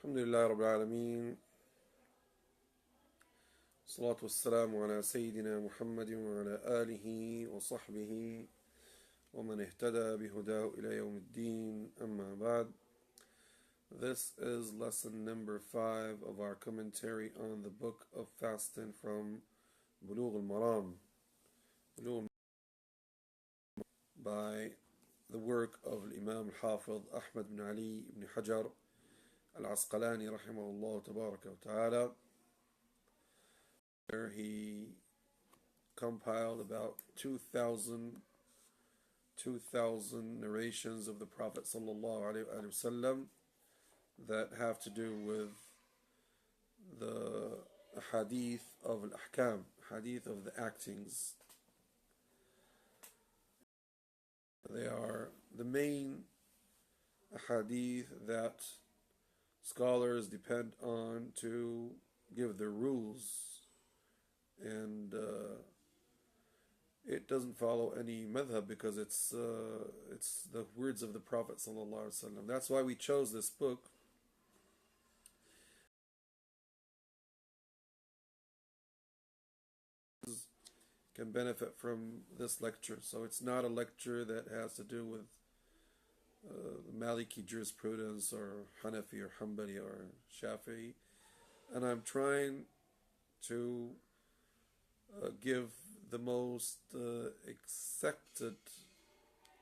الحمد لله رب العالمين. الصلاة والسلام على سيدنا محمد وعلى آله وصحبه ومن اهتدى بهداه إلى يوم الدين. أما بعد. This is lesson number 5 of our commentary on the book of fasting from Bulugh al-Maram, by the work of Imam al-Hafiz Ahmad bin Ali ibn Hajar Al-Asqalani rahimahullah tabaraka wa ta'ala, where he compiled about 2,000 narrations of the Prophet sallallahu alaihi wasallam that have to do with the hadith of al-ahkam, hadith of the actings. They are the main hadith that scholars depend on to give their rules, and it doesn't follow any madhab because it's the words of the Prophet sallallahu alaihi wasallam. That's why we chose this book. Can benefit from this lecture. So it's not a lecture that has to do with Maliki jurisprudence or Hanafi or Hanbali or Shafi'i, and I'm trying to give the most accepted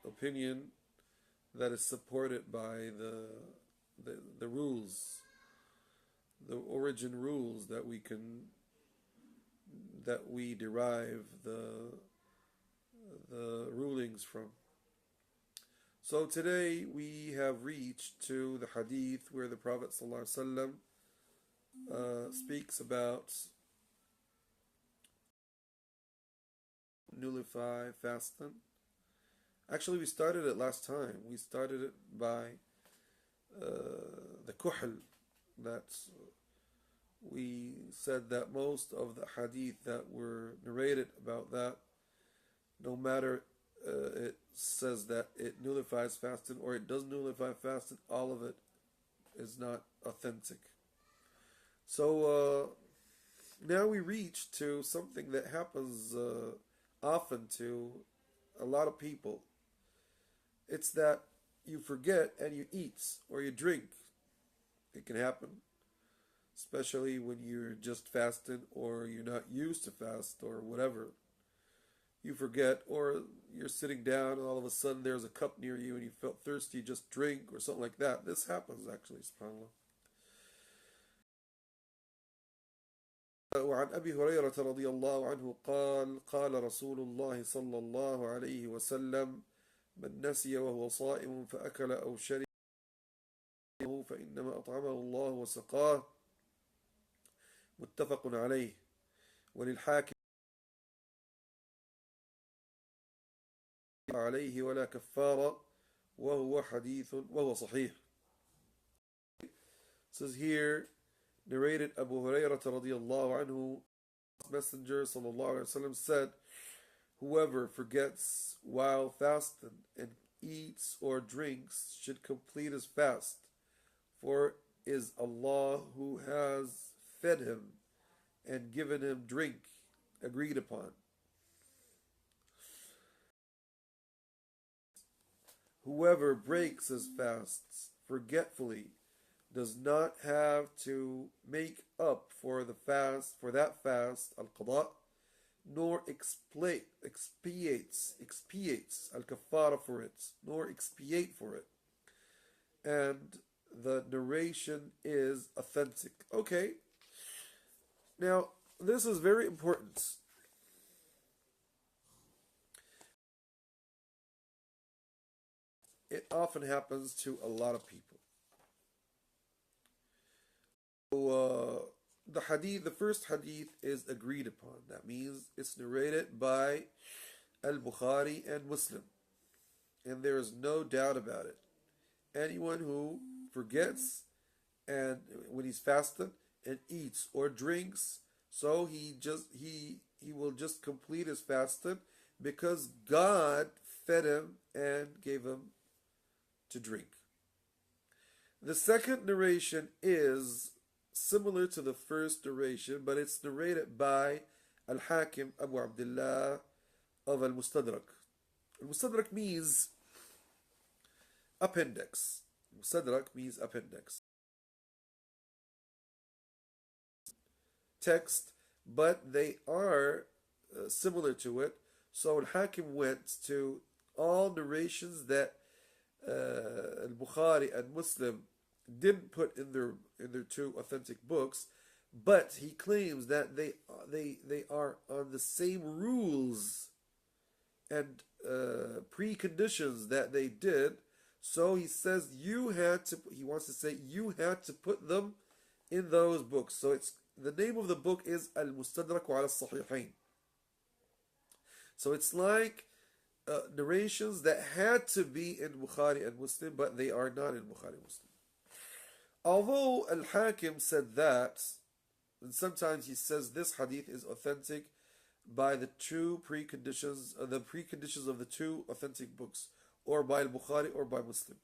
opinion that is supported by the rules, the origin rules that we derive the rulings from. So today we have reached to the hadith where the Prophet ﷺ speaks about nullify fasting. Actually, we started it last time. We started it by the kuhl, that we said that most of the hadith that were narrated about that, no matter it says that it nullifies fasting or it doesn't nullify fasting, all of it is not authentic. So now we reach to something that happens often to a lot of people. It's that you forget and you eat or you drink. It can happen, especially when you're just fasting or you're not used to fast or whatever. You forget, or you're sitting down and all of a sudden there's a cup near you and you felt thirsty, you just drink or something like that. This happens actually, subhanAllah. وعن أبي هريرة رضي الله عنه قال قال رسول الله صلى الله عليه وسلم من نسي وهو صائم فأكل أو شرب فإنما أطعمه الله وسقاه متفق عليه وللحاكم عليه ولا كفارة وهو صحيح. It says here, narrated Abu Hurairah radiyallahu anhu, Messenger sallallahu alaihi wasallam said, whoever forgets while fasting and eats or drinks should complete his fast, for it is Allah who has fed him and given him drink agreed upon. Whoever breaks his fasts forgetfully does not have to make up for that fast al-qada, nor expiates al-kafara for it, nor expiate for it. And the narration is authentic. Okay. Now, this is very important. It often happens to a lot of people. So, the first hadith is agreed upon. That means it's narrated by Al-Bukhari and Muslim, and there is no doubt about it. Anyone who forgets and when he's fasting and eats or drinks, so he will just complete his fasting because God fed him and gave him to drink. The second narration is similar to the first narration, but it's narrated by Al-Hakim Abu Abdullah of Al-Mustadrak. Al-Mustadrak means appendix. Mustadrak means appendix. Text, but they are similar to it. So Al-Hakim went to all narrations that Al-Bukhari and Muslim didn't put in their two authentic books, but he claims that they are on the same rules and preconditions that they did. So he says he wants to say you had to put them in those books. So it's the name of the book is Al-Mustadrak ala Sahihain. So it's like narrations that had to be in Bukhari and Muslim, but they are not in Bukhari and Muslim. Although Al-Hakim said that, and sometimes he says this hadith is authentic by the two preconditions, the preconditions of the two authentic books, or by Al-Bukhari or by Muslim.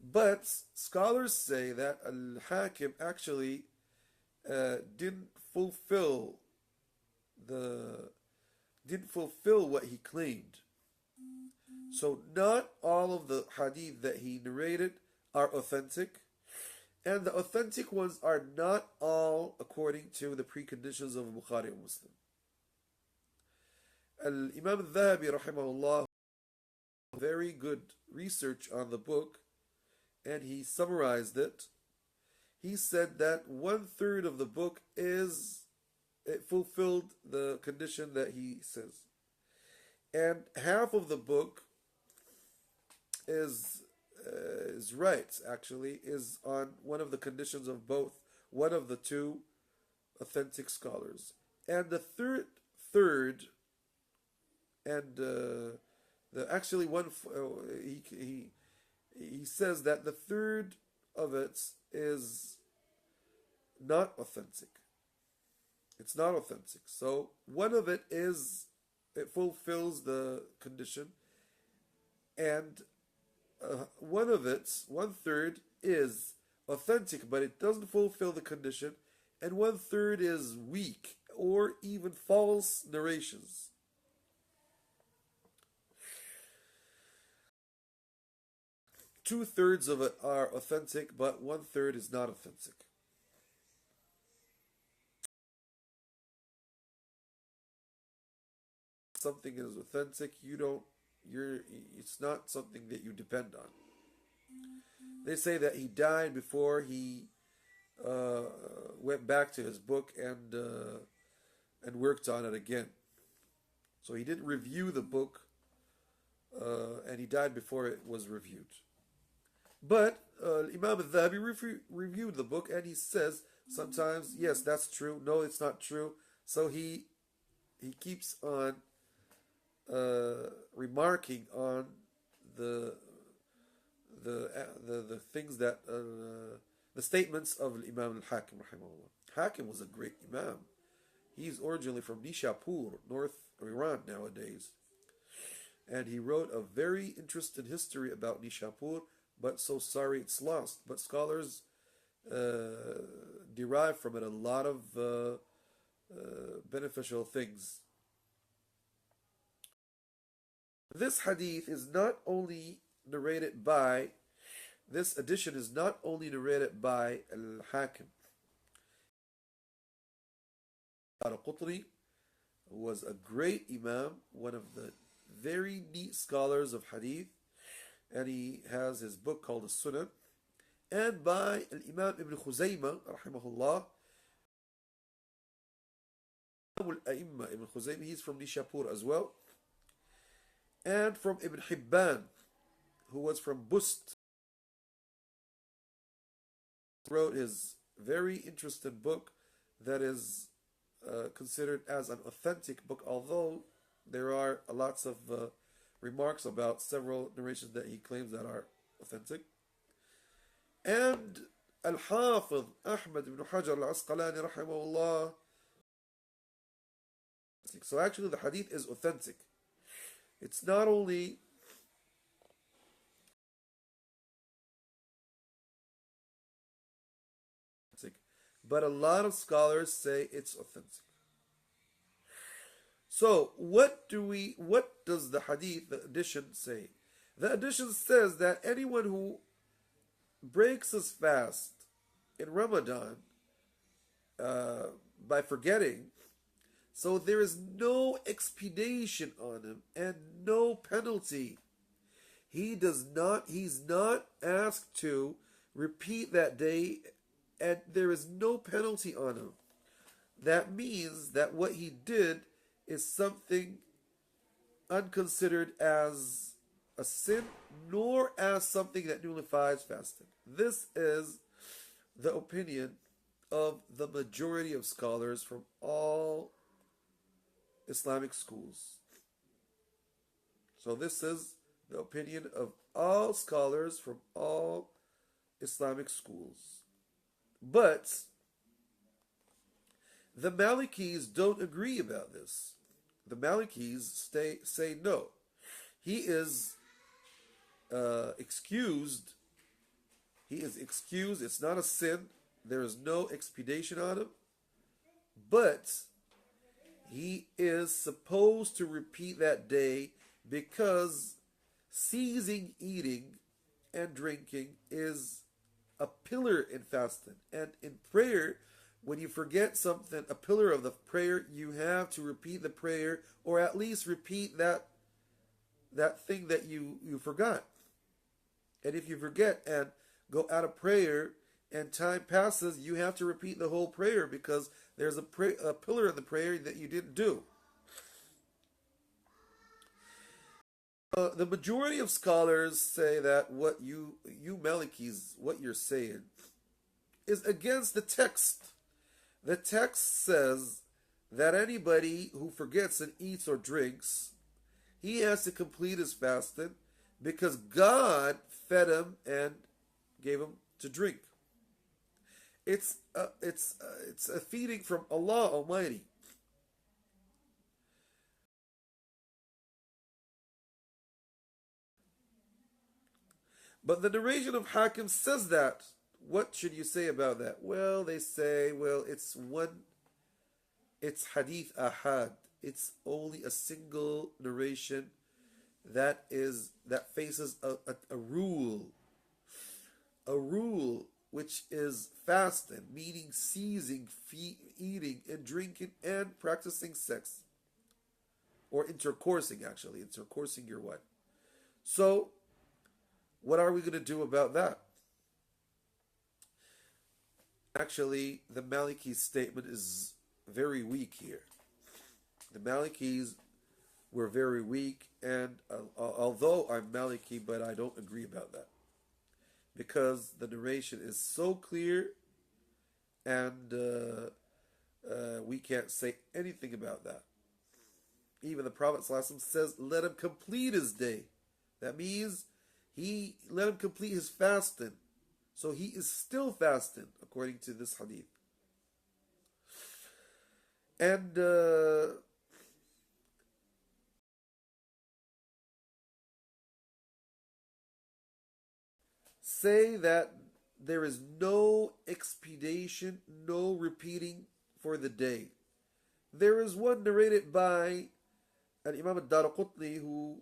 But scholars say that Al-Hakim actually didn't fulfill what he claimed. So not all of the hadith that he narrated are authentic, and the authentic ones are not all according to the preconditions of Bukhari and Muslim. Al-Imam al-Dhahabi rahimahullah very good research on the book, and he summarized it. He said that 1/3 of the book it fulfilled the condition that he says, and half of the book is right, actually, is on one of the conditions of both one of the two authentic scholars. And the third, and the actually one, he says that the third of it is not authentic. It's not authentic. So one of it fulfills the condition, and one of it, 1/3, is authentic, but it doesn't fulfill the condition, and 1/3 is weak or even false narrations. Two-thirds of it are authentic, but 1/3 is not authentic. Something is authentic, it's not something that you depend on. They say that he died before he went back to his book and worked on it again. So he didn't review the book, and he died before it was reviewed. But Imam al-Dhahabi reviewed the book, and he says sometimes, yes, that's true. No, it's not true. So he keeps on remarking on the things that the statements of Imam al-Hakim rahimahullah. Hakim was a great Imam. He's originally from Nishapur, North Iran nowadays, and he wrote a very interesting history about Nishapur, but so sorry it's lost. But scholars derive from it a lot of beneficial things. This hadith is not only narrated by, this edition is not only narrated by Al-Hakim. Al-Qutni was a great Imam, one of the very neat scholars of hadith, and he has his book called As-Sunan, and by Al-Imam Ibn Khuzaymah, rahimahullah, Al-A'imma Ibn Khuzaymah, he's from Nishapur as well, and from Ibn Hibban, who was from Bust, wrote his very interesting book that is considered as an authentic book, although there are lots of remarks about several narrations that he claims that are authentic. And Al-Hafiz Ahmad ibn Hajar al-Asqalani rahimahullah. So actually the hadith is authentic. It's not only but a lot of scholars say it's authentic. So, what does the hadith, the addition, say? The addition says that anyone who breaks his fast in Ramadan uh, by forgetting, so there is no expedition on him and no penalty. He's not asked to repeat that day, and there is no penalty on him. That means that what he did is something unconsidered as a sin, nor as something that nullifies fasting. This is the opinion of the majority of scholars from all Islamic schools. So this is the opinion of all scholars from all Islamic schools. But the Malikis don't agree about this. The Malikis say no. He is excused. He is excused. It's not a sin. There is no expedition on him. But he is supposed to repeat that day because ceasing eating and drinking is a pillar in fasting. And in prayer, when you forget something, a pillar of the prayer, you have to repeat the prayer, or at least repeat that thing that you forgot. And if you forget and go out of prayer and time passes, you have to repeat the whole prayer because there's a pillar in the prayer that you didn't do. The majority of scholars say that what you Malikis, what you're saying, is against the text. The text says that anybody who forgets and eats or drinks, he has to complete his fasting because God fed him and gave him to drink. It's a feeding from Allah Almighty. But the narration of Hakim says that. What should you say about that? Well, they say, it's hadith ahad. It's only a single narration that faces a rule. A rule which is fasting, meaning ceasing, eating and drinking and practicing sex. Or intercoursing, actually. Intercoursing your wife. So, what are we going to do about that? Actually, the Maliki statement is very weak here. The Malikis were very weak, and although I'm Maliki, but I don't agree about that. Because the narration is so clear, and we can't say anything about that. Even the Prophet ﷺ says, let him complete his day. That means he let him complete his fasting. So he is still fasting, according to this hadith. And say that there is no expedition, no repeating for the day. There is one narrated by an Imam al-Daraqutni who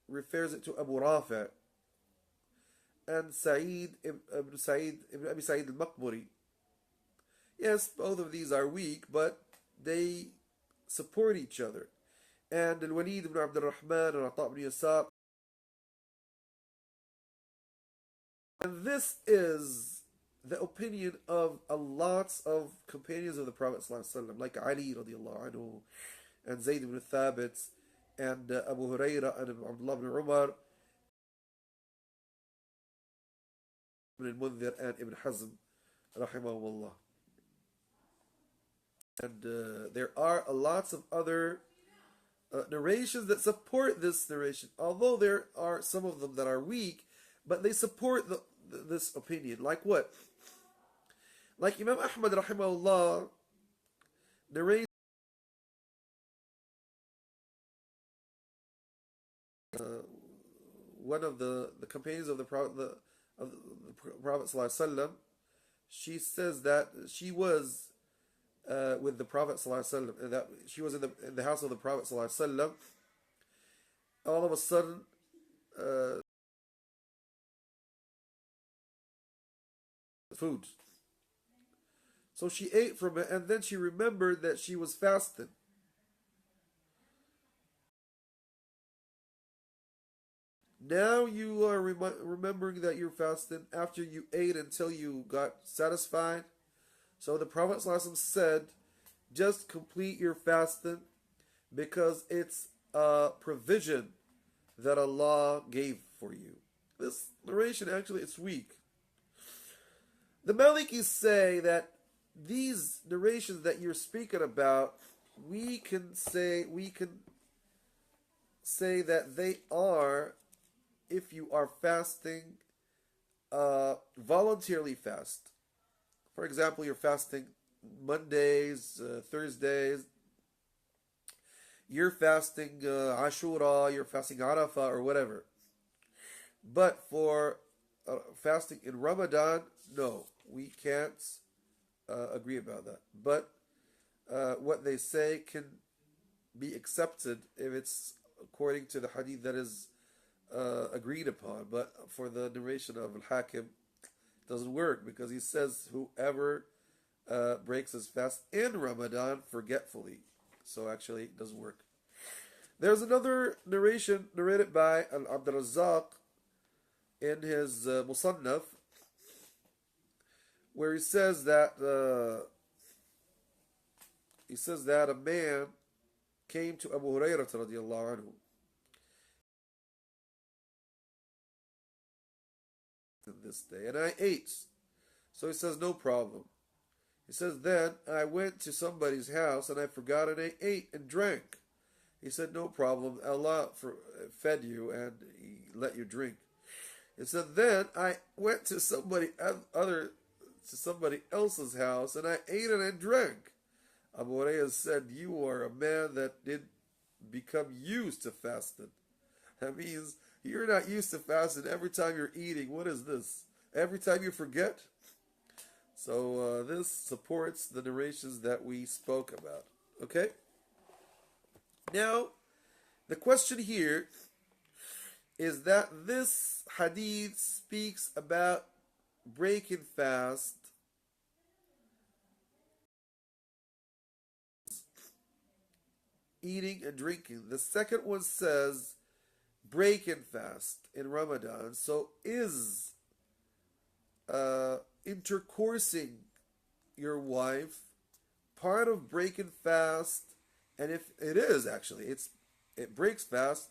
refers it to Abu Rafi' and Sa'id ibn Abi Sa'id al-Maqburi. Yes, both of these are weak, but they support each other. And Al-Walid ibn Abd al-Rahman and Ata ibn Yasar. And this is the opinion of a lot of companions of the Prophet ﷺ, like Ali radiallahu anhu, and Zayd ibn Thabit, and Abu Hurairah, and Abdullah ibn Umar, Ibn al-Mundhir, and Ibn Hazm, rahimahullah. And there are lots of other narrations that support this narration, although there are some of them that are weak, but they support this opinion. Like what? Like Imam Ahmad rahimahullah narrates one of the companions of the Prophet ﷺ she says that she was with the Prophet ﷺ, and that she was in the house of the Prophet ﷺ. All of a sudden, uh, food. So she ate from it, and then she remembered that she was fasting. Now you are remembering that you're fasting after you ate until you got satisfied. So the Prophet ﷺ said, just complete your fasting because it's a provision that Allah gave for you. This narration actually it's weak. The Malikis say that these narrations that you're speaking about, we can say that they are if you are fasting voluntarily fast. For example, you're fasting Mondays, Thursdays, you're fasting Ashura, you're fasting Arafah, or whatever. But for fasting in Ramadan, no, we can't agree about that. But what they say can be accepted if it's according to the hadith that is agreed upon. But for the narration of Al-Hakim, it doesn't work because he says whoever breaks his fast in Ramadan forgetfully. So actually, it doesn't work. There's another narration narrated by Al-Abd al-Razzaq in his Musannaf where he says that a man came to Abu Hurairah radiallahu anhu this day, and I ate. So he says, no problem. He says, then I went to somebody's house and I forgot and I ate and drank. He said, no problem. Allah fed you and He let you drink. He said, then I went to somebody else's house and I ate and I drank. Abu Hurairah said, you are a man that did become used to fasting. That means you're not used to fasting every time you're eating. What is this? Every time you forget? So this supports the narrations that we spoke about. Okay? Now, the question here is that this hadith speaks about breaking fast eating and drinking. The second one says break and fast in Ramadan. So is intercoursing your wife part of break and fast? And if it is actually, it breaks fast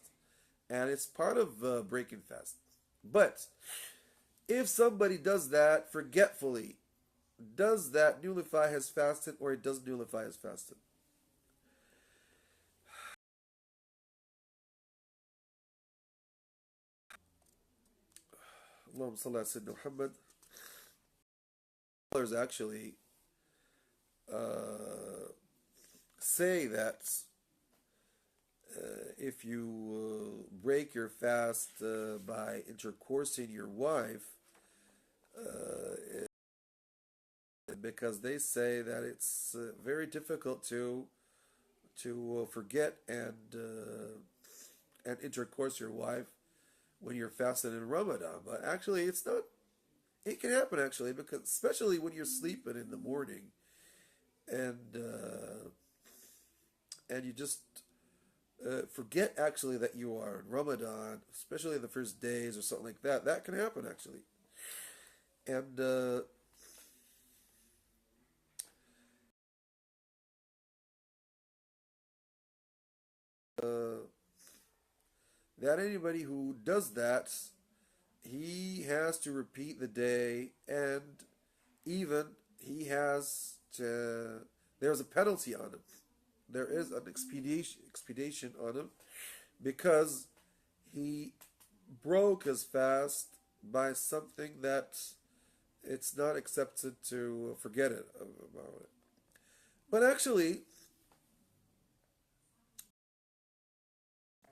and it's part of breaking fast. But if somebody does that forgetfully, does that nullify his fasting or it doesn't nullify his fasting? Allahumma salli ala Sayyidina Muhammad. Scholars actually say that if you break your fast by intercoursing your wife, because they say that it's very difficult to forget and intercourse your wife when you're fasting in Ramadan. But actually, it's not. It can happen actually, because especially when you're sleeping in the morning, and and you just forget actually that you are in Ramadan, especially the first days or something like that. That can happen actually, and that anybody who does that, he has to repeat the day, and even he has to. There's a penalty on him. There is an expedition on him because he broke his fast by something that it's not accepted to forget it about it. But actually,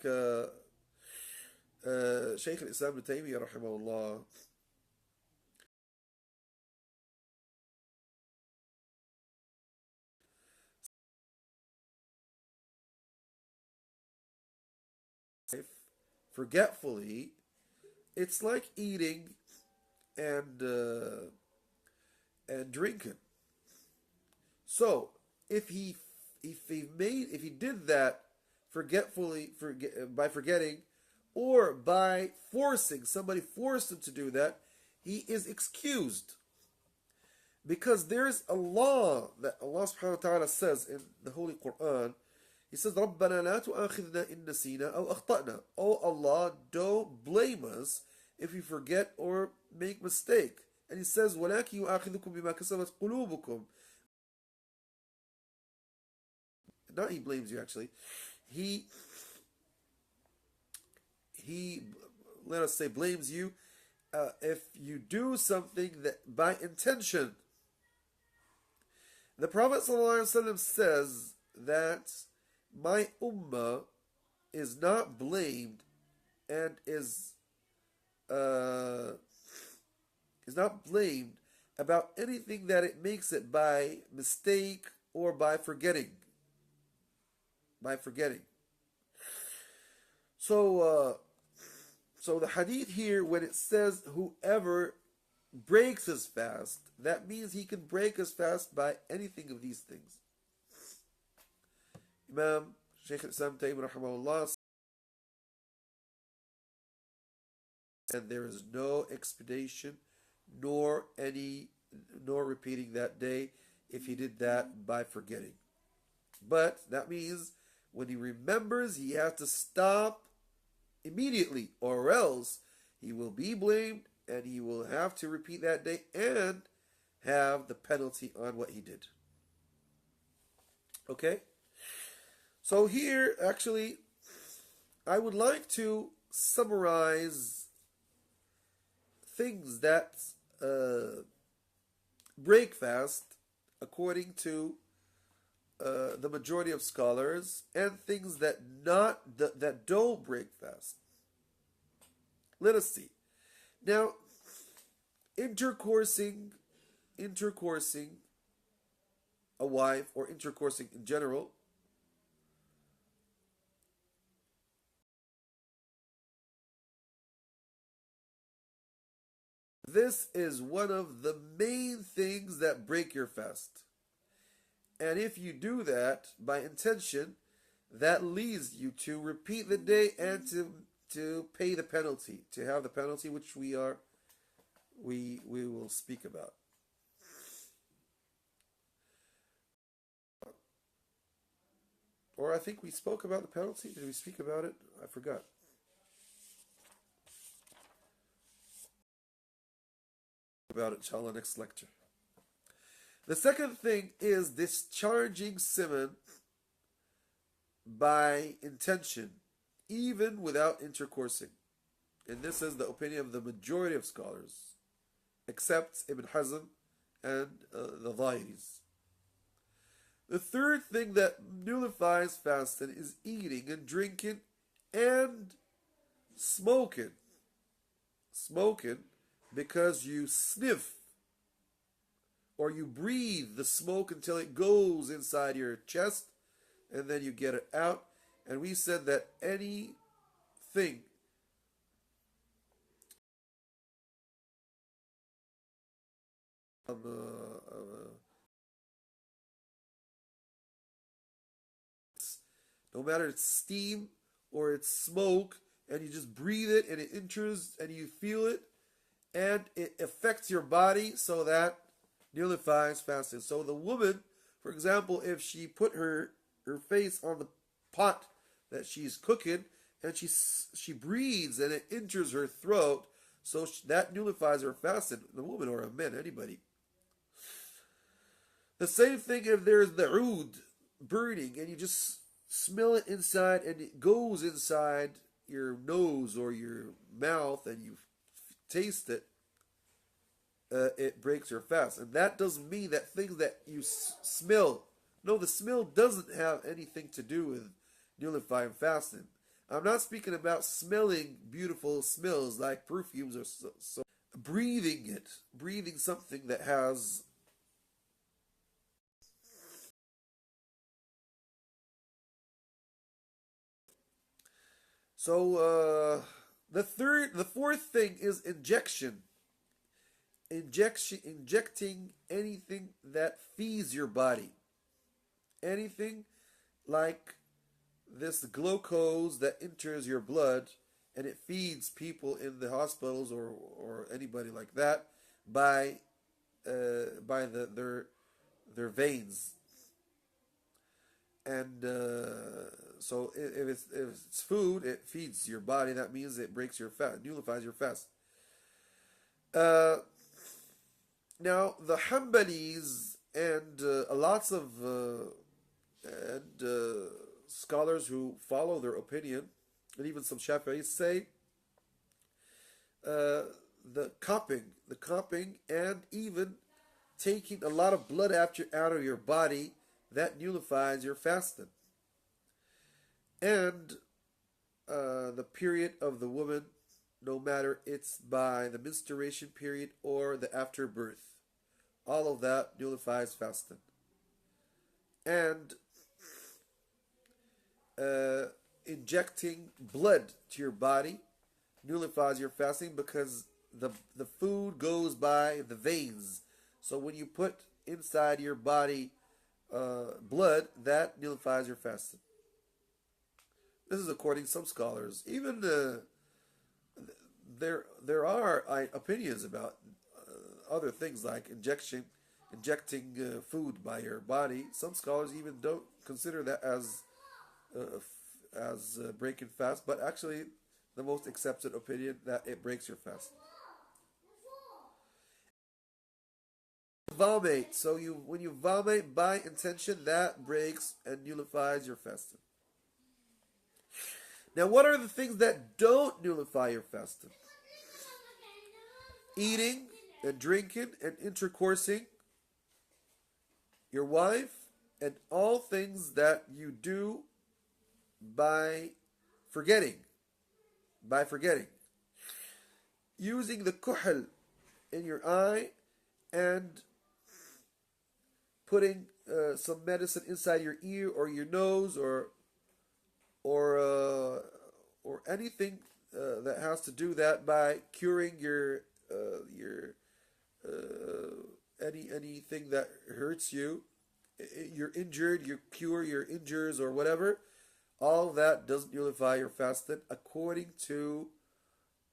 uh, Shaykh Islam Al-Taymiyyah rahimahullah forgetfully, it's like eating and drinking. So if he did that by forgetting, or by forcing, somebody forced him to do that, he is excused. Because there's a law that Allah subhanahu wa ta'ala says in the Holy Quran. He says, رَبَّنَا لَا تُؤَاخِذْنَا إِن نَسِينَا أَوْ أَخْطَأْنَا. Oh Allah, don't blame us if we forget or make mistake. And he says, وَلَكِنْ يُؤَاخِذُكُمْ بِمَا كَسَبَتْ قُلُوبُكُمْ. Not he blames you, actually. He let us say, blames you if you do something that by intention. The Prophet ﷺ says that my ummah is not blamed and is not blamed about anything that it makes it by mistake or by forgetting. So the hadith here, when it says whoever breaks his fast, that means he can break his fast by anything of these things. Imam Shaykh Hassan Al-Kettani rahimahullah, and there is no expedition nor repeating that day if he did that by forgetting. But that means when he remembers, he has to stop immediately, or else he will be blamed and he will have to repeat that day and have the penalty on what he did. Okay? So here, actually, I would like to summarize things that break fast according to the majority of scholars, and things that don't break fast. Let us see. Now, intercoursing a wife, or intercoursing in general, this is one of the main things that break your fast. And if you do that by intention, that leads you to repeat the day and to pay the penalty, to have the penalty which we will speak about. Or I think we spoke about the penalty. Did we speak about it? I forgot. About it, inshallah, next lecture. The second thing is discharging siman by intention, even without intercoursing. And this is the opinion of the majority of scholars, except Ibn Hazm and the Zahiris. The third thing that nullifies fasting is eating and drinking and smoking. Smoking because you sniff or you breathe the smoke until it goes inside your chest and then you get it out. And we said that anything no matter it's steam or it's smoke, and you just breathe it and it enters and you feel it and it affects your body, so that nullifies fasting. So the woman, for example, if she put her face on the pot that she's cooking and she breathes and it enters her throat, so that nullifies her fasting. The woman or a man, anybody. The same thing if there's the oud, burning, and you just smell it inside and it goes inside your nose or your mouth and you taste it, it breaks your fast. And that doesn't mean that things that you smell, no, the smell doesn't have anything to do with nullifying fasting. I'm not speaking about smelling beautiful smells like perfumes or so. Breathing something that has So the fourth thing is injection. Injecting anything that feeds your body. Anything like this glucose that enters your blood and it feeds people in the hospitals or anybody like that by their veins. And so if it's food, it feeds your body. That means it breaks your fast, nullifies your fast. Uh, Now the Hanbalis and lots of scholars who follow their opinion, and even some Shafi'is say the cupping, and even taking a lot of blood out of your body that nullifies your fasting, and the period of the woman, no matter it's by the menstruation period or the afterbirth. All of that nullifies fasting. And injecting blood to your body nullifies your fasting because the food goes by the veins. So when you put inside your body blood, that nullifies your fasting. This is according to some scholars. Even there are opinions about other things like injecting food by your body. Some scholars even don't consider that as breaking fast, but actually the most accepted opinion that it breaks your fast. Vomit. So when you vomit by intention, that breaks and nullifies your fasting. Now, what are the things that don't nullify your fasting? Eating and drinking and intercoursing, your wife, and all things that you do by forgetting. By forgetting. Using the kuhl in your eye and putting some medicine inside your ear or your nose or anything that has to do that by curing your anything that hurts you. You're injured, you cure your injuries or whatever. All that doesn't nullify your fasting according to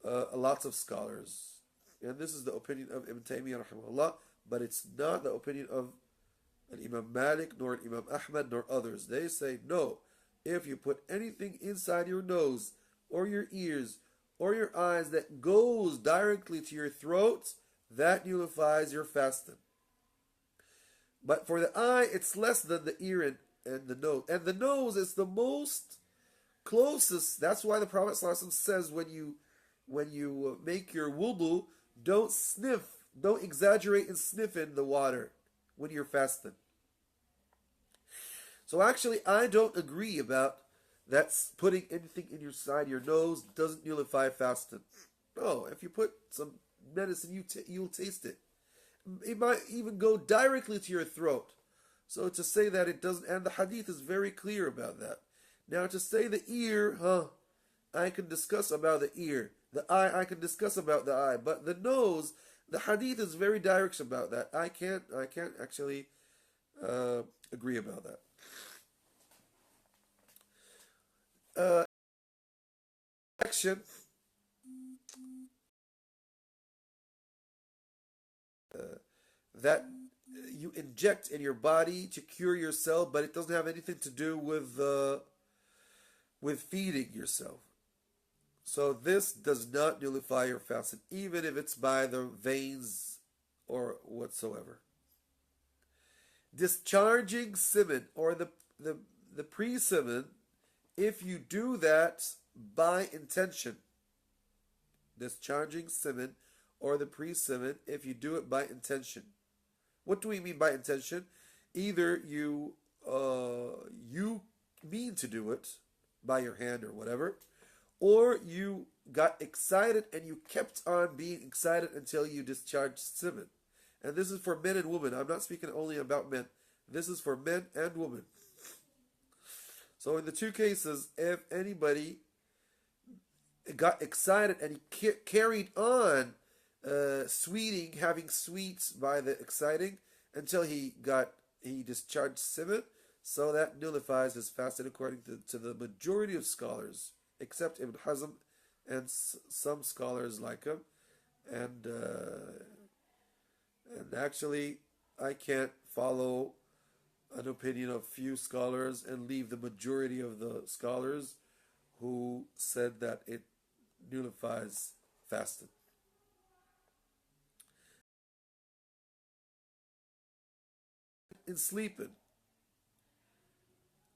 lots of scholars. And this is the opinion of Ibn Taymiyyah rahimahullah, but it's not the opinion of Imam Malik nor Imam Ahmad nor others. They say no. If you put anything inside your nose or your ears or your eyes that goes directly to your throat, that nullifies your fasting. But for the eye, it's less than the ear and the nose. And the nose is the most closest. That's why the Prophet ﷺ says when you make your wudu, don't sniff, don't exaggerate and sniff in the water when you're fasting. So actually, I don't agree about that's putting anything in your side, your nose doesn't nullify fasting. No, if you put some medicine, you'll taste it. It might even go directly to your throat. So to say that it doesn't, and the hadith is very clear about that. Now to say the ear, I can discuss about the ear. The eye, I can discuss about the eye. But the nose, the hadith is very direct about that. I can't actually agree about that. Action. That you inject in your body to cure yourself, but it doesn't have anything to do with feeding yourself. So this does not nullify your fasting, even if it's by the veins or whatsoever. Discharging semen or the pre-semen, if you do that by intention. Discharging semen or the pre-semen, if you do it by intention. What do we mean by intention? Either you mean to do it by your hand or whatever, or you got excited and you kept on being excited until you discharged semen. And this is for men and women. I'm not speaking only about men. This is for men and women. So in the two cases, if anybody got excited and he carried on having sweets by the exciting until he discharged semen. So that nullifies his fasting according to the majority of scholars, except Ibn Hazm and some scholars like him. And actually, I can't follow an opinion of few scholars and leave the majority of the scholars who said that it nullifies fasting. In sleeping,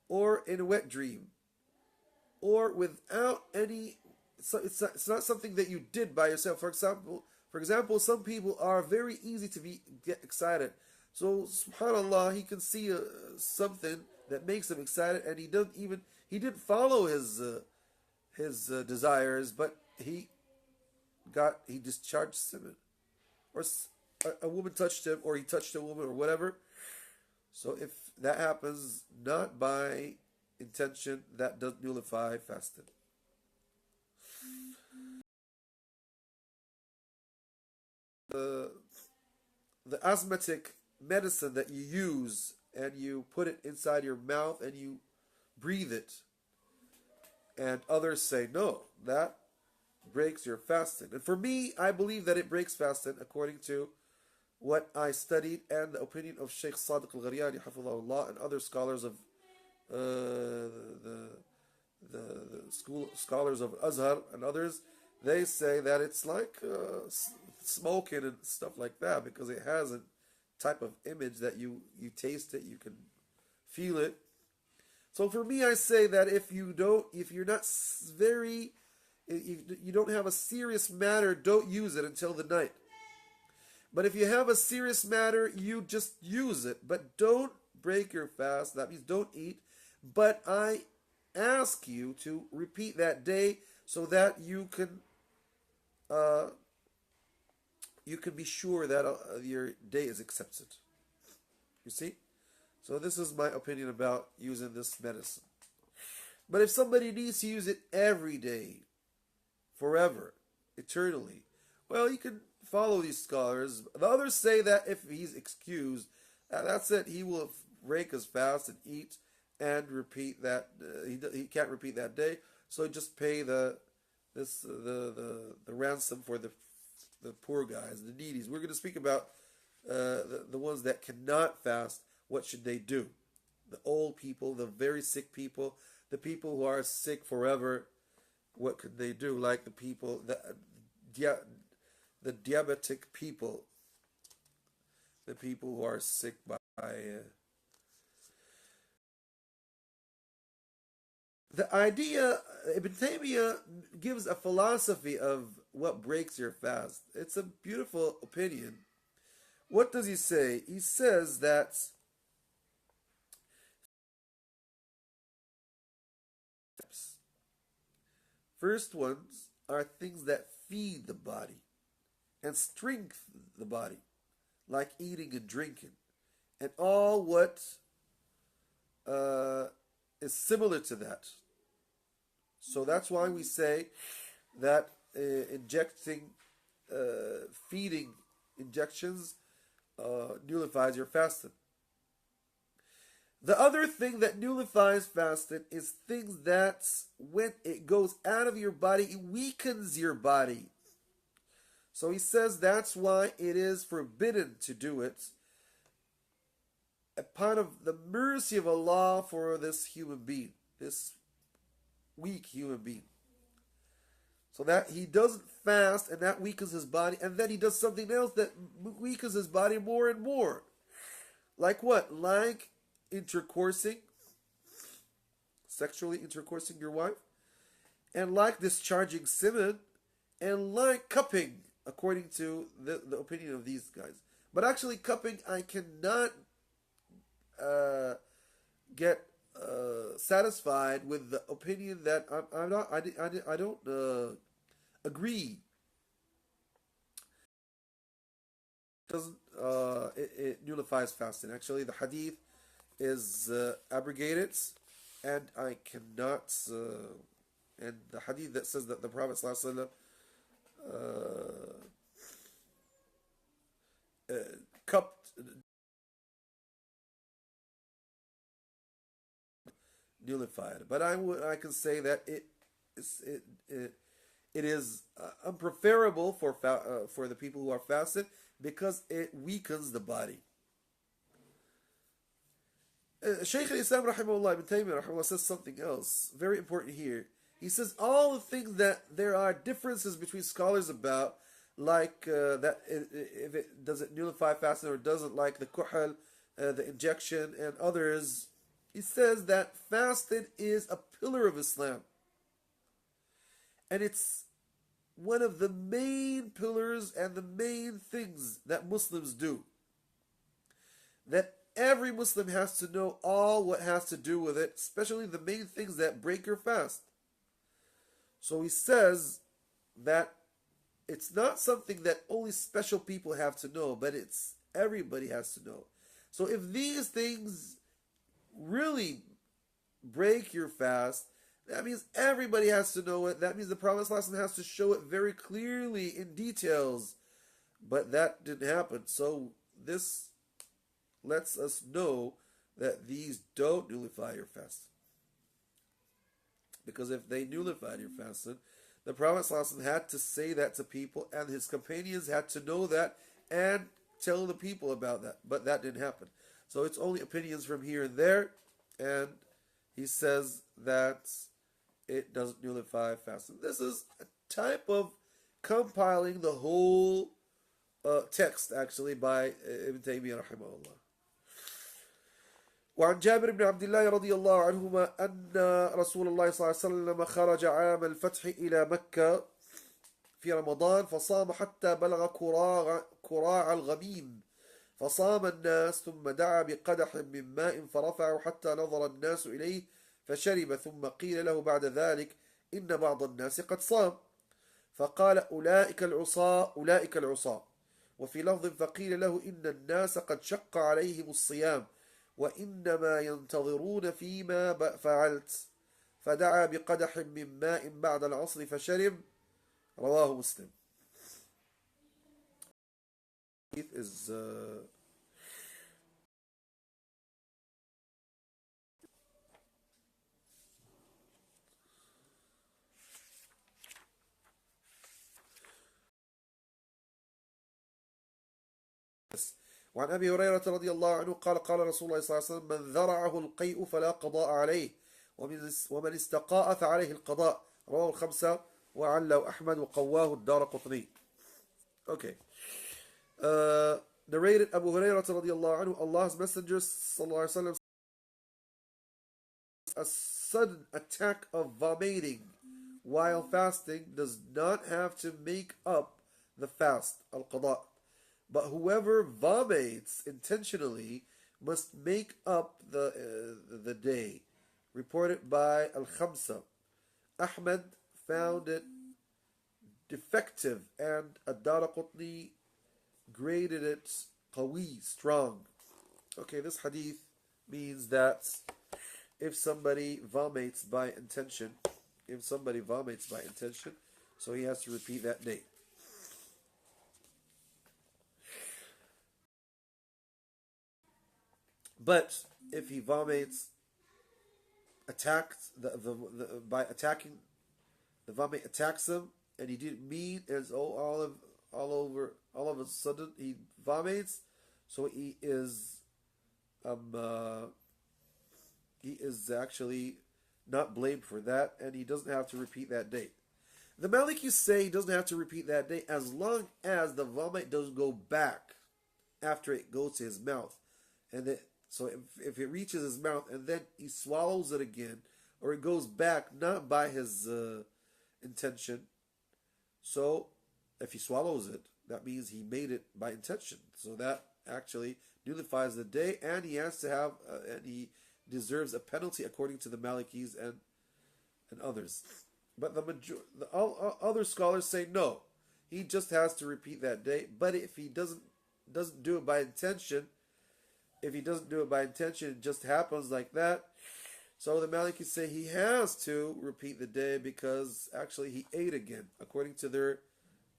or in a wet dream, or without any, it's not something that you did by yourself. For example, some people are very easy to get excited. So subhanallah, he can see something that makes him excited, and he didn't follow his desires, but he discharged semen, or a woman touched him, or he touched a woman, or whatever. So if that happens not by intention, that does nullify fasting. The the asthmatic medicine that you use and you put it inside your mouth and you breathe it, and others say no, that breaks your fasting. And for me, I believe that it breaks fasting according to what I studied and the opinion of Shaykh Sadiq al-Ghariyani hafidhahullah and other scholars of the school scholars of Azhar and others. They say that it's like smoking and stuff like that, because it has a type of image that you taste it, you can feel it. So for me, I say that if you're not very, if you don't have a serious matter, don't use it until the night. But if you have a serious matter, you just use it. But don't break your fast. That means don't eat. But I ask you to repeat that day so that you can be sure that your day is accepted. You see? So this is my opinion about using this medicine. But if somebody needs to use it every day, forever, eternally, well, you can follow these scholars. The others say that if he's excused, that's it. He will break his fast and eat and repeat that. He can't repeat that day, so just pay the ransom for the poor guys, the needies. We're going to speak about the ones that cannot fast. What should they do? The old people, the very sick people, the people who are sick forever. What could they do? Like the people, the diabetic people, the people who are sick by the idea. Ibn Taymiyyah gives a philosophy of what breaks your fast. It's a beautiful opinion. What does he say? He says that first ones are things that feed the body and strengthen the body, like eating and drinking, and all what is similar to that. So that's why we say that injecting, feeding injections nullifies your fasting. The other thing that nullifies fasting is things that when it goes out of your body, it weakens your body. So he says that's why it is forbidden to do it. A part of the mercy of Allah for this human being, this weak human being. So that he doesn't fast and that weakens his body, and then he does something else that weakens his body more and more. Like what? Like intercoursing, sexually intercoursing your wife, and like discharging semen, and like cupping, according to the opinion of these guys. But actually, cupping, I cannot get satisfied with the opinion that I don't agree. It nullifies fasting. Actually, the hadith is abrogated, and I cannot And the hadith that says that the Prophet ﷺ, cupped, nullified. But I can say that it is unpreferable for the people who are fasted because it weakens the body. Shaykh Islam rahimahullah ibn Taymiyyah rahimahullah says something else very important here. He says all the things that there are differences between scholars about, like that if it does it nullify fasting or doesn't, like the kuhal, the injection, and others. He says that fasting is a pillar of Islam, and it's one of the main pillars and the main things that Muslims do. That every Muslim has to know all what has to do with it, especially the main things that break your fast. So he says that it's not something that only special people have to know, but it's everybody has to know. So if these things really break your fast, that means everybody has to know it. That means the Prophet ﷺ has to show it very clearly in details. But that didn't happen. So this lets us know that these don't nullify your fast. Because if they nullified your fasting, the Prophet ﷺ had to say that to people, and his companions had to know that and tell the people about that. But that didn't happen. So it's only opinions from here and there, and he says that it doesn't nullify fasting. This is a type of compiling the whole text, actually, by Ibn Taymiyyah rahimahullah. وعن جابر بن عبد الله رضي الله عنهما أن رسول الله صلى الله عليه وسلم خرج عام الفتح إلى مكة في رمضان فصام حتى بلغ كراع الغميم فصام الناس ثم دعا بقدح من ماء فرفعه حتى نظر الناس إليه فشرب ثم قيل له بعد ذلك إن بعض الناس قد صام فقال أولئك العصاة وفي لفظ فقيل له إن الناس قد شق عليهم الصيام وإنما ينتظرون فيما فعلت فدعا بقدح من ماء بعد العصر فشرب رواه مسلم. Is وعن أبي هريرة رضي الله عنه قال قال رسول الله صلى الله عليه وسلم من ذرعه القيء فلا قضاء عليه ومن استقاء فعليه القضاء رواه الخمسة وعله أحمد وقواه الدارقطني. Okay. Narrated Abu Hurairah رضي الله عنه, Allah's Messenger صلى الله عليه وسلم, a sudden attack of vomiting while fasting does not have to make up the fast, al-qada. But whoever vomits intentionally must make up the day. Reported by Al-Khamsa. Ahmad found it defective and Ad-Daraqutni graded it qawi, strong. Okay, this hadith means that if somebody vomits by intention, so he has to repeat that day. But if he vomits, by attacking, the vomit attacks him, and he didn't mean, and all of a sudden he vomits, so he is actually not blamed for that, and he doesn't have to repeat that day. The Malikis say he doesn't have to repeat that day as long as the vomit doesn't go back after it goes to his mouth, and so if it reaches his mouth and then he swallows it again, or it goes back not by his intention, so if he swallows it, that means he made it by intention. So that actually nullifies the day, and he has to have, and he deserves a penalty according to the Malikis and others. But all other scholars say no, he just has to repeat that day. But if he doesn't do it by intention, it just happens like that, So the Malikis say he has to repeat the day because actually he ate again, according to their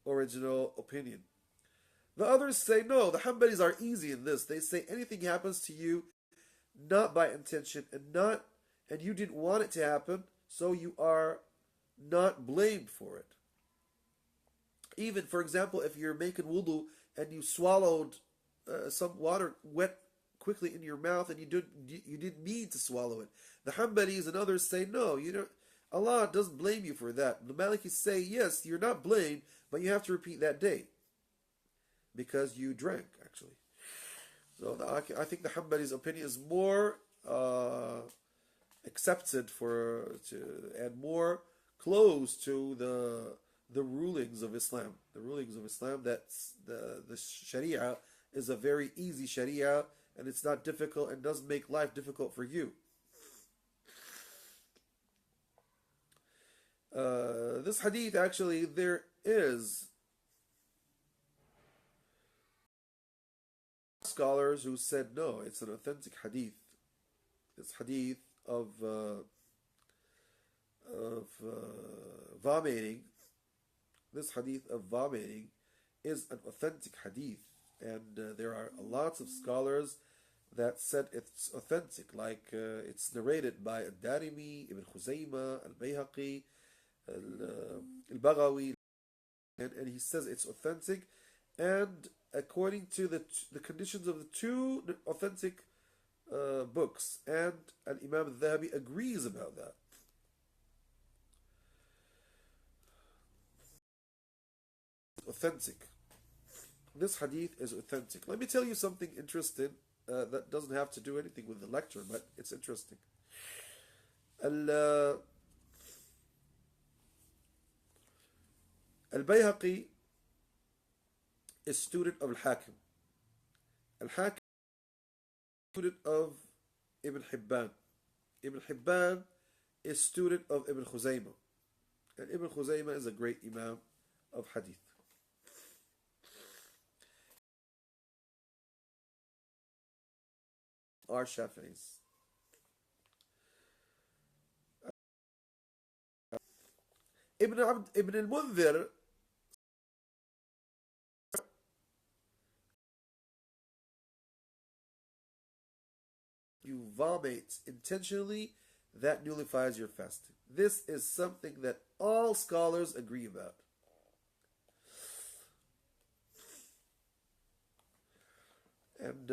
original opinion. The others say no, the Hanbalis are easy in this. They say anything happens to you not by intention and you didn't want it to happen, so you are not blamed for it. Even, for example, if you're making wudu and you swallowed some water wet quickly in your mouth and you didn't mean to swallow it. The Hanbalis and others say no, you don't. Allah doesn't blame you for that. The Malikis say yes, you're not blamed, but you have to repeat that day because you drank actually. So I think the Hanbalis' opinion is more accepted and more close to the rulings of Islam. The rulings of Islam, that the Sharia is a very easy Sharia and it's not difficult and doesn't make life difficult for you. This hadith, actually, there is scholars who said no, it's an authentic hadith. This hadith of vomiting. This hadith of vomiting is an authentic hadith, and there are lots of scholars that said it's authentic, like it's narrated by Al-Darimi, Ibn Khuzaymah, Al-Bayhaqi, Al-Baghawi, and he says it's authentic, and according to the conditions of the two authentic books, and Imam al-Dhahabi agrees about that. Authentic. This hadith is authentic. Let me tell you something interesting that doesn't have to do anything with the lecture, but it's interesting. Al-Bayhaqi is student of Al-Hakim. Al-Hakim is student of Ibn Hibban. Ibn Hibban is student of Ibn Khuzaymah. And Ibn Khuzaymah is a great Imam of Hadith. Are Shafi'is. Ibn al-Mundhir you vomit intentionally, that nullifies your fasting. This is something that all scholars agree about. And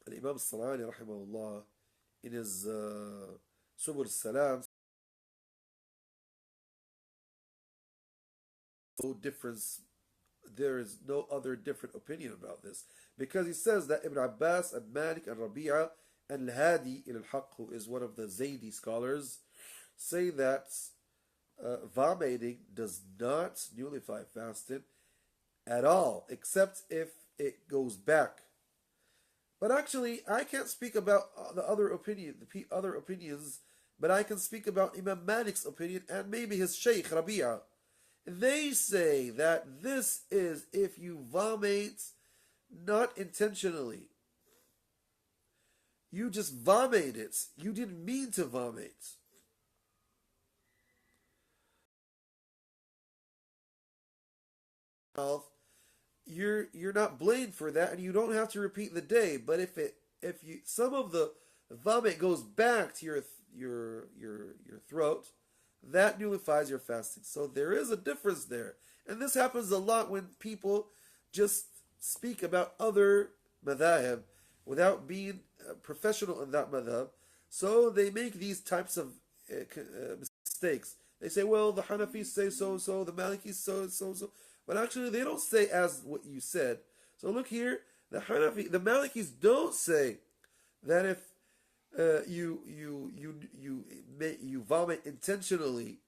Imam al-Sanani rahimahullah in his Subul al-Salam, no difference, there is no other different opinion about this, because he says that Ibn Abbas and Malik and Rabi'a and Al-Hadi al-Haq, who is one of the Zaydi scholars, say that vomiting does not nullify fasting at all, except if it goes back. But actually, I can't speak about the other opinions, but I can speak about Imam Malik's opinion and maybe his Shaykh Rabi'a. They say that this is if you vomit not intentionally. You just vomit it. You didn't mean to vomit. You're not blamed for that, and you don't have to repeat the day. But if you some of the vomit goes back to your throat, that nullifies your fasting. So there is a difference there, and this happens a lot when people just speak about other madhahib without being professional in that madhab. So they make these types of mistakes. They say, well, the Hanafis say so, the Malikis so. But actually, they don't say as what you said. So look here, the Malikis don't say that if you vomit intentionally,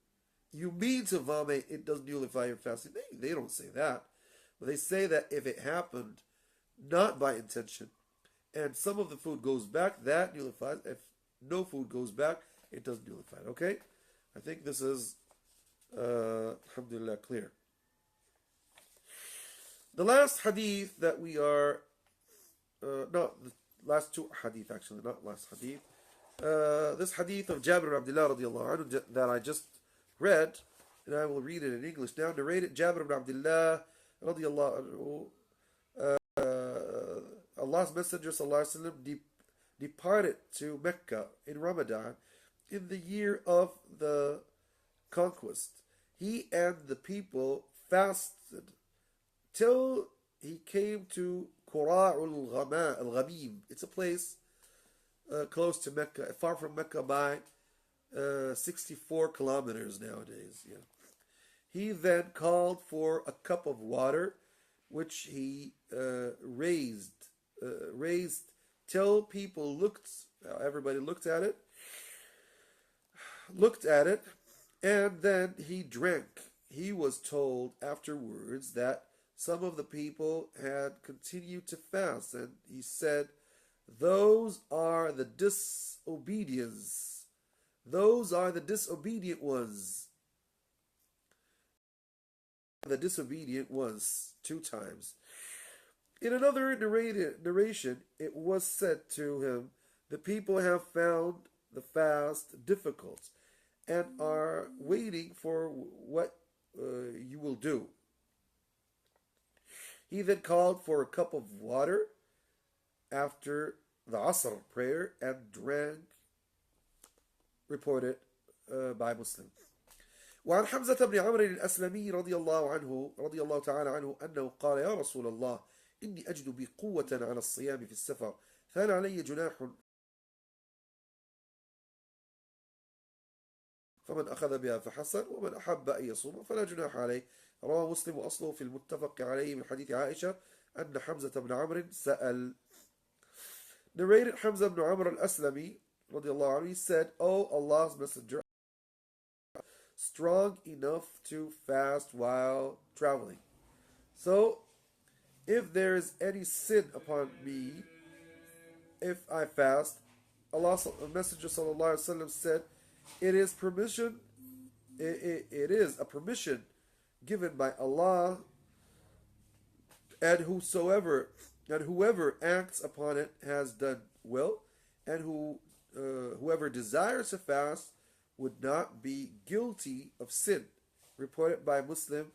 you mean to vomit, it doesn't nullify your fasting. They don't say that. But they say that if it happened not by intention, and some of the food goes back, that nullifies. If no food goes back, it doesn't nullify. Okay? I think this is, alhamdulillah, clear. The last hadith that we are, no, the last two hadith actually, not last hadith. This hadith of Jabir ibn Abdullah radiallahu anhu that I just read, and I will read it in English now, narrated Jabir ibn Abdullah radiallahu anhu, Allah's Messenger sallallahu alaihi wasallam departed to Mecca in Ramadan in the year of the conquest. He and the people fasted till he came to Qura' al-Ghamim. It's a place close to Mecca, far from Mecca by 64 kilometers nowadays. Yeah. He then called for a cup of water, which he raised till people looked. Everybody looked at it, and then he drank. He was told afterwards that some of the people had continued to fast, and he said, "Those are the disobedience. Those are the disobedient ones." The disobedient ones, 2 times. In another narration, it was said to him, "The people have found the fast difficult and are waiting for what you will do." He then called for a cup of water after the Asr prayer and drank, reported by Muslim. وعن حمزة بن عمرو الأسلمي رضي الله تعالى عنه أنه قال: يا رسول الله، إني أجد بي قوة على الصيام في السفر، فهل علي جناح؟ فمن أخذ بها فحسن، ومن أحب أن يصوم فلا جناح عليه. رواه مسلم، وأصله في المتفق عليه من حديث عائشة أن حمزة بن عمرو سأل. Narrated Hamza ibn Amr al-Aslami radiallahu anhu, he said, "O Allah's Messenger, strong enough to fast while traveling. So, if there is any sin upon me, if I fast," Allah's Messenger sallallahu alaihi wasallam said, it is a permission given by Allah, and whoever acts upon it has done well, and whoever desires to fast would not be guilty of sin. Reported by Muslim.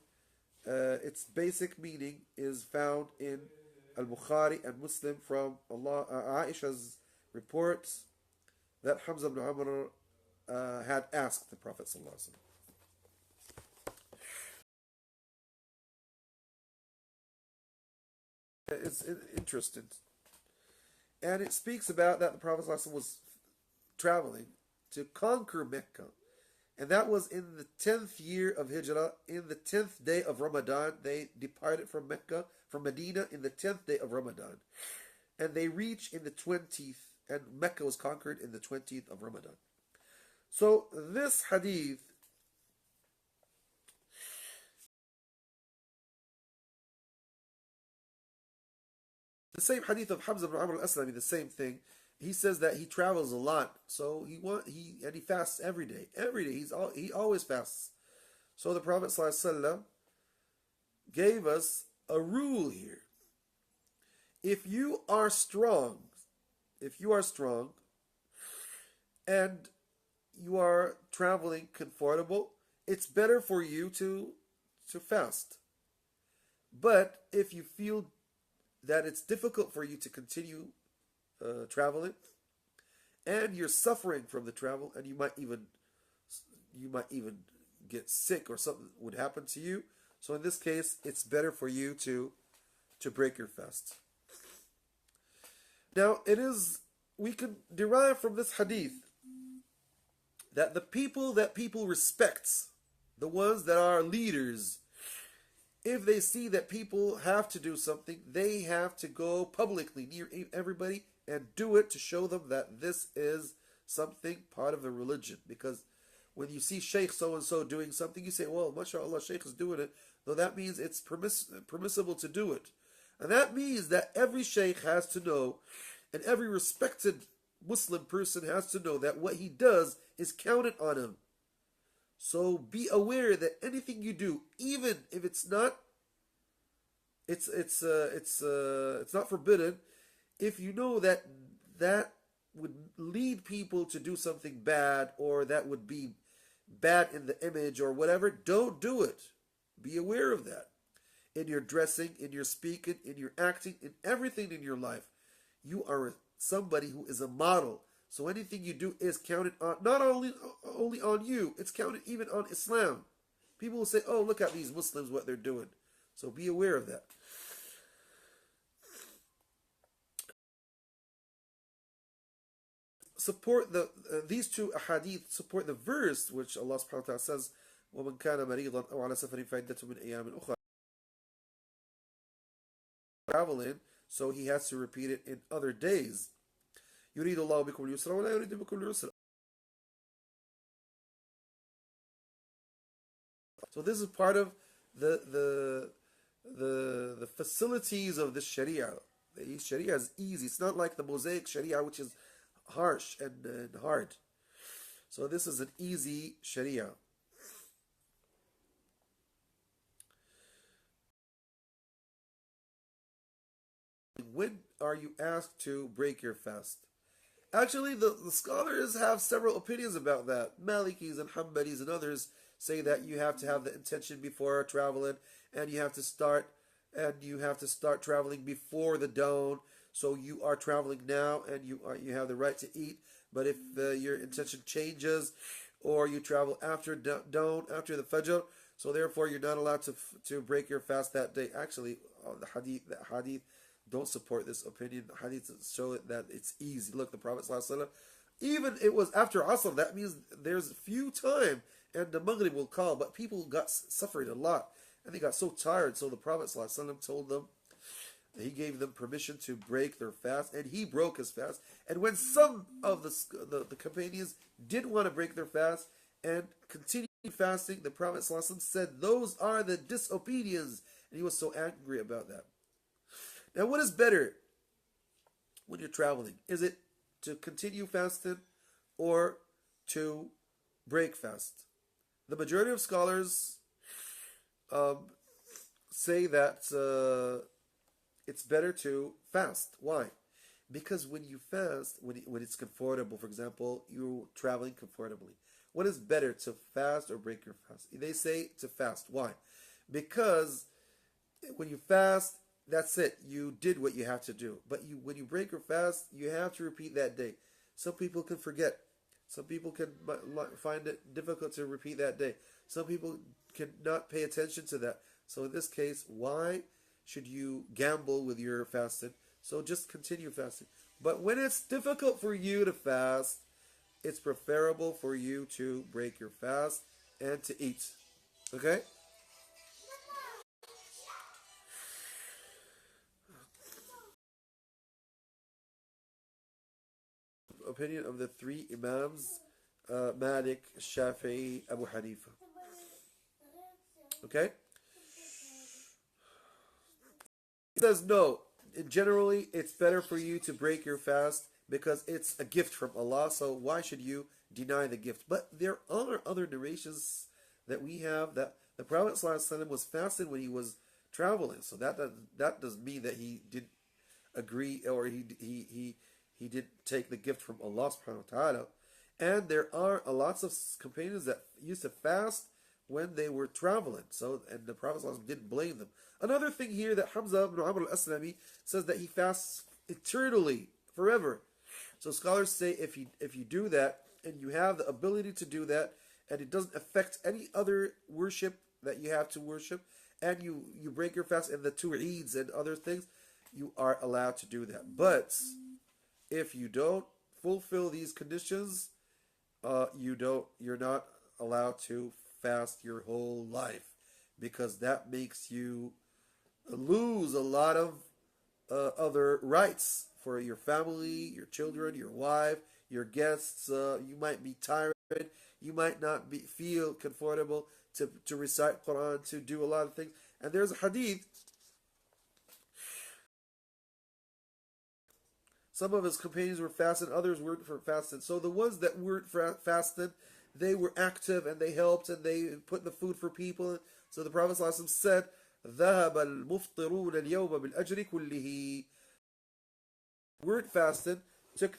Its basic meaning is found in Al-Bukhari and Muslim from Aisha's reports that Hamza ibn Amr had asked the Prophet ﷺ. It's interesting. And it speaks about that the Prophet ﷺ was traveling to conquer Mecca. And that was in the 10th year of Hijrah, in the 10th day of Ramadan. They departed from Mecca, from Medina, in the 10th day of Ramadan. And they reached in the 20th, and Mecca was conquered in the 20th of Ramadan. So this hadith the same hadith of Hamza ibn Amr al-Aslami, the same thing. He says that he travels a lot, so he fasts every day. Every day he always fasts. So the Prophet ﷺ gave us a rule here. If you are strong, and you are traveling comfortable, it's better for you to fast. But if you feel that it's difficult for you to continue traveling, and you're suffering from the travel, and you might even get sick, or something would happen to you, so in this case it's better for you to break your fast. Now we can derive from this hadith that the people respect, the ones that are leaders, if they see that people have to do something, they have to go publicly near everybody and do it to show them that this is something part of the religion. Because when you see Shaykh so-and-so doing something, you say, well, mashallah, Shaykh is doing it, though that means it's permissible to do it. And that means that every Shaykh has to know, and every respected Muslim person has to know, that what he does is counted on him. So be aware that anything you do, even if it's not It's not forbidden if you know that that would lead people to do something bad, or that would be bad in the image or whatever. Don't do it. Be aware of that in your dressing, in your speaking, in your acting, in everything in your life. You are somebody who is a model. So anything you do is counted on, not only on you, it's counted even on Islam. People will say, oh, look at these Muslims, what they're doing. So be aware of that. Support these two ahadith support the verse which Allah subhanahu wa ta'ala says, وَمَنْ كَانَ مَرِيضًا أَوْ عَلَى سَفَرٍ فَعِدَّةٌ مِنْ أَيَّامٍ أُخْرَى. Traveling, so he has to repeat it in other days. يُرِيدُ اللَّهُ بِكُمُ الْيُسْرَ وَلَا يُرِيدُ بِكُمُ الْعُسْرَ. So this is part of the facilities of this Sharia. The Sharia is easy. It's not like the Mosaic Sharia, which is harsh and hard. So this is an easy Sharia. When are you asked to break your fast? Actually, the scholars have several opinions about that. Malikis and Hanbalis and others say that you have to have the intention before traveling, and you have to start traveling before the dawn. So you are traveling now, and you have the right to eat. But if your intention changes, or you travel after dawn, after the Fajr, so therefore you're not allowed to break your fast that day. Actually, the hadith don't support this opinion. The hadith show that it's easy. Look, the Prophet ﷺ, even it was after Asr, that means there's few time, and the Maghrib will call, but people got suffering a lot, and they got so tired. So the Prophet ﷺ told them, he gave them permission to break their fast, and he broke his fast. And when some of the companions did want to break their fast and continue fasting, the Prophet ﷺ said, those are the disobedience, and he was so angry about that. Now, what is better when you're traveling? Is it to continue fasting or to break fast? The majority of scholars say that it's better to fast. Why? Because when you fast, when it's comfortable, for example, you're traveling comfortably. What is better, to fast or break your fast? They say to fast. Why? Because when you fast, that's it. You did what you have to do. But when you break your fast, you have to repeat that day. Some people can forget. Some people can find it difficult to repeat that day. Some people cannot pay attention to that. So in this case, why should you gamble with your fasting? So just continue fasting. But when it's difficult for you to fast, it's preferable for you to break your fast and to eat. Okay? Opinion of the three Imams, Malik, Shafi'i, Abu Hanifa. Okay? He says no. Generally, it's better for you to break your fast because it's a gift from Allah. So why should you deny the gift? But there are other narrations that we have that the Prophet ﷺ was fasting when he was traveling. So that doesn't mean that he didn't agree, or he didn't take the gift from Allah subhanahu wa ta'ala. And there are lots of companions that used to fast when they were traveling. So, and the Prophet ﷺ didn't blame them. Another thing here, that Hamza ibn Amr al-Aslami says that he fasts eternally, forever. So scholars say if you do that, and you have the ability to do that, and it doesn't affect any other worship that you have to worship, and you break your fast in the two Eids and other things, you are allowed to do that. But if you don't fulfill these conditions, you're not allowed to fast your whole life, because that makes you lose a lot of other rights for your family, your children, your wife, your guests. You might be tired. You might not feel comfortable to recite Quran, to do a lot of things. And there's a hadith. Some of his companions were fasting, others weren't fasting. So the ones that weren't fasting, they were active and they helped and they put the food for people. So the Prophet ﷺ said, ذهب المفطرون اليوم بالأجر كله. Weren't fasted, took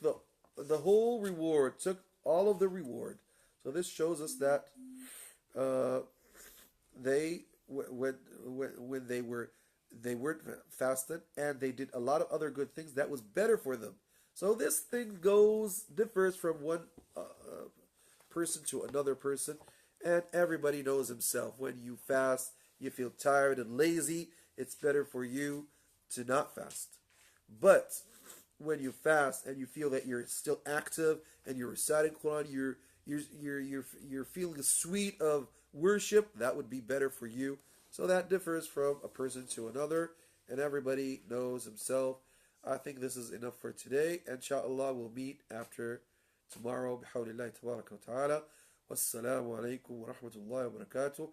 the whole reward, took all of the reward. So this shows us that uh, they when they weren't fasted and they did a lot of other good things that was better for them. So this thing differs from one person to another person, and everybody knows himself. When you fast, you feel tired and lazy. It's better for you to not fast. But when you fast and you feel that you're still active and you're reciting Quran, you're feeling the sweet of worship. That would be better for you. So that differs from a person to another, and everybody knows himself. I think this is enough for today. Inshallah, we'll meet after tomorrow. بحول الله تبارك وتعالى. والسلام عليكم ورحمة الله وبركاته.